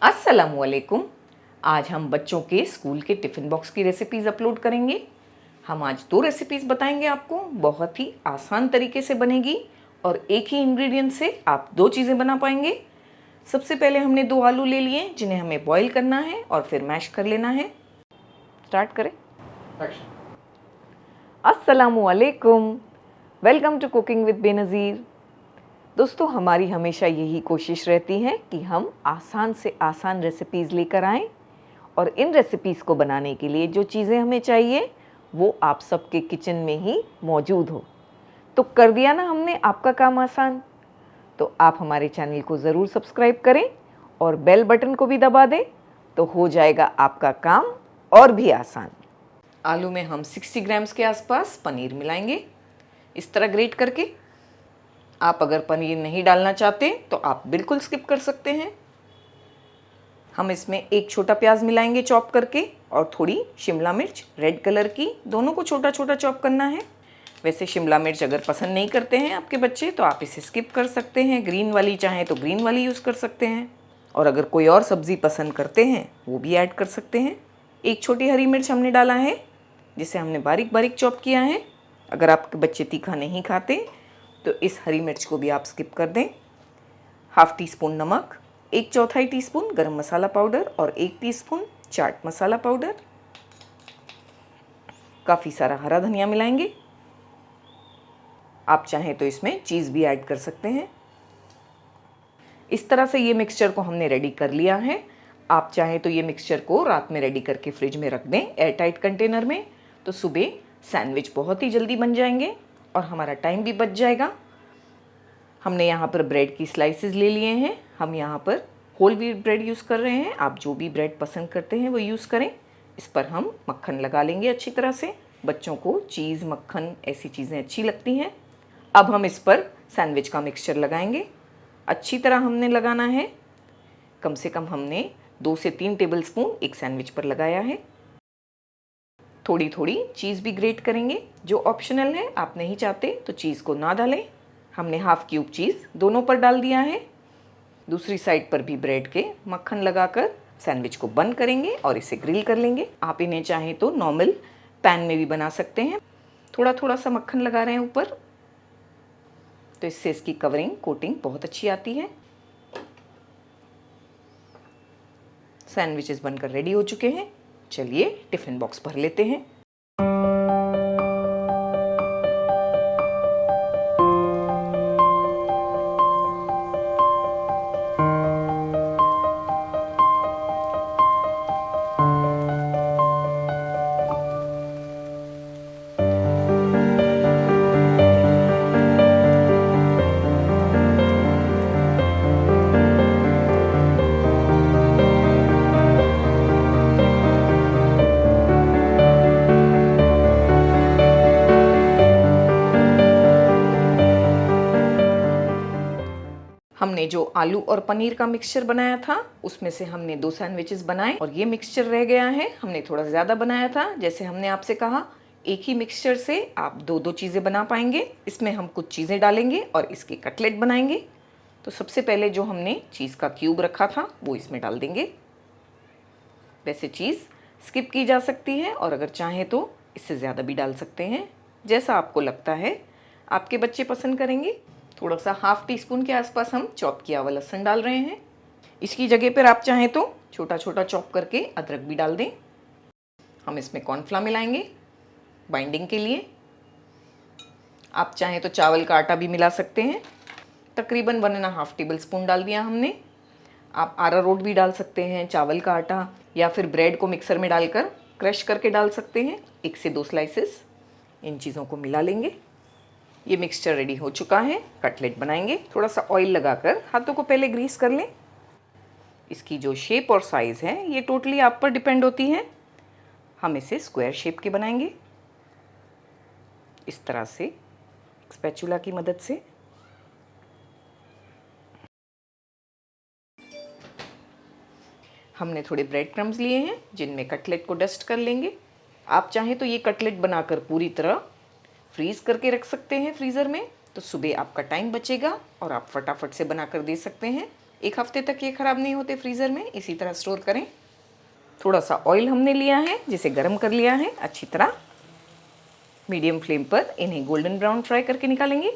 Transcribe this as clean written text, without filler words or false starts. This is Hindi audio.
अस्सलामुअलैकुम। आज हम बच्चों के स्कूल के टिफ़िन बॉक्स की रेसिपीज़ अपलोड करेंगे। हम आज 2 रेसिपीज़ बताएंगे आपको, बहुत ही आसान तरीके से बनेगी और एक ही इंग्रेडिएंट से आप 2 चीज़ें बना पाएंगे। सबसे पहले हमने 2 आलू ले लिए जिन्हें हमें बॉईल करना है और फिर मैश कर लेना है। स्टार्ट करें। अस्सलामुअलैकुम, welcome to cooking with Benazir. दोस्तों, हमारी हमेशा यही कोशिश रहती है कि हम आसान से आसान रेसिपीज़ लेकर आएँ और इन रेसिपीज़ को बनाने के लिए जो चीज़ें हमें चाहिए वो आप सबके किचन में ही मौजूद हो। तो कर दिया ना हमने आपका काम आसान। तो आप हमारे चैनल को ज़रूर सब्सक्राइब करें और बेल बटन को भी दबा दें, तो हो जाएगा आपका काम और भी आसान। आलू में हम 60 ग्राम्स के आसपास पनीर मिलाएंगे, इस तरह ग्रेट करके। आप अगर पनीर नहीं डालना चाहते तो आप बिल्कुल स्किप कर सकते हैं। हम इसमें एक छोटा प्याज मिलाएंगे चॉप करके और थोड़ी शिमला मिर्च रेड कलर की, दोनों को छोटा छोटा चॉप करना है। वैसे शिमला मिर्च अगर पसंद नहीं करते हैं आपके बच्चे तो आप इसे स्किप कर सकते हैं, ग्रीन वाली चाहें तो ग्रीन वाली यूज़ कर सकते हैं। और अगर कोई और सब्ज़ी पसंद करते हैं वो भी ऐड कर सकते हैं। एक छोटी हरी मिर्च हमने डाला है जिसे हमने बारीक बारीक चॉप किया है। अगर आपके बच्चे तीखा नहीं खाते तो इस हरी मिर्च को भी आप स्किप कर दें। हाफ़ टी स्पून नमक, 1/4 टीस्पून गरम मसाला पाउडर और 1 टीस्पून चाट मसाला पाउडर। काफ़ी सारा हरा धनिया मिलाएंगे। आप चाहें तो इसमें चीज़ भी ऐड कर सकते हैं। इस तरह से ये मिक्सचर को हमने रेडी कर लिया है। आप चाहें तो ये मिक्सचर को रात में रेडी करके फ्रिज में रख दें एयर टाइट कंटेनर में, तो सुबह सैंडविच बहुत ही जल्दी बन जाएंगे और हमारा टाइम भी बच जाएगा। हमने यहाँ पर ब्रेड की स्लाइसेस ले लिए हैं। हम यहाँ पर होल व्हीट ब्रेड यूज़ कर रहे हैं। आप जो भी ब्रेड पसंद करते हैं वो यूज़ करें। इस पर हम मक्खन लगा लेंगे अच्छी तरह से। बच्चों को चीज़, मक्खन ऐसी चीज़ें अच्छी लगती हैं। अब हम इस पर सैंडविच का मिक्सचर लगाएंगे। अच्छी तरह हमने लगाना है। कम से कम हमने 2 से 3 टेबल स्पून एक सैंडविच पर लगाया है। थोड़ी थोड़ी चीज़ भी ग्रेट करेंगे, जो ऑप्शनल है। आप नहीं चाहते तो चीज़ को ना डालें। हमने हाफ़ क्यूब चीज़ दोनों पर डाल दिया है। दूसरी साइड पर भी ब्रेड के मक्खन लगाकर सैंडविच को बंद करेंगे और इसे ग्रिल कर लेंगे। आप इन्हें चाहें तो नॉर्मल पैन में भी बना सकते हैं। थोड़ा थोड़ा सा मक्खन लगा रहे हैं ऊपर, तो इससे इसकी कवरिंग, कोटिंग बहुत अच्छी आती है। सैंडविचेस बनकर रेडी हो चुके हैं। चलिए टिफ़िन बॉक्स भर लेते हैं। हमने जो आलू और पनीर का मिक्सचर बनाया था उसमें से हमने 2 सैंडविचेस बनाए और ये मिक्सचर रह गया है। हमने थोड़ा ज़्यादा बनाया था। जैसे हमने आपसे कहा, एक ही मिक्सचर से आप 2-2 चीज़ें बना पाएंगे। इसमें हम कुछ चीज़ें डालेंगे और इसके कटलेट बनाएंगे। तो सबसे पहले जो हमने चीज़ का क्यूब रखा था वो इसमें डाल देंगे। वैसे चीज़ स्किप की जा सकती है और अगर चाहें तो इससे ज़्यादा भी डाल सकते हैं, जैसा आपको लगता है आपके बच्चे पसंद करेंगे। थोड़ा सा हाफ़ टी स्पून के आसपास हम चॉप किया हुआ लहसुन डाल रहे हैं। इसकी जगह पर आप चाहें तो छोटा छोटा चॉप करके अदरक भी डाल दें। हम इसमें कॉर्नफ्लावर मिलाएंगे बाइंडिंग के लिए। आप चाहें तो चावल का आटा भी मिला सकते हैं। तकरीबन 1.5 टेबल स्पून डाल दिया हमने। आप अरारोट भी डाल सकते हैं, चावल का आटा, या फिर ब्रेड को मिक्सर में डालकर क्रश करके डाल सकते हैं। 1 से 2 स्लाइसेस। इन चीज़ों को मिला लेंगे। ये मिक्सचर रेडी हो चुका है। कटलेट बनाएंगे। थोड़ा सा ऑयल लगाकर हाथों को पहले ग्रीस कर लें। इसकी जो शेप और साइज़ है ये टोटली आप पर डिपेंड होती है। हम इसे स्क्वायर शेप के बनाएंगे इस तरह से, स्पैचुला की मदद से। हमने थोड़े ब्रेड क्रम्स लिए हैं जिनमें कटलेट को डस्ट कर लेंगे। आप चाहें तो ये कटलेट बनाकर पूरी तरह फ्रीज़ करके रख सकते हैं फ्रीज़र में, तो सुबह आपका टाइम बचेगा और आप फटाफट से बनाकर दे सकते हैं। 1 हफ्ते तक ये ख़राब नहीं होते फ्रीज़र में, इसी तरह स्टोर करें। थोड़ा सा ऑयल हमने लिया है जिसे गर्म कर लिया है अच्छी तरह। मीडियम फ्लेम पर इन्हें गोल्डन ब्राउन फ्राई करके निकालेंगे।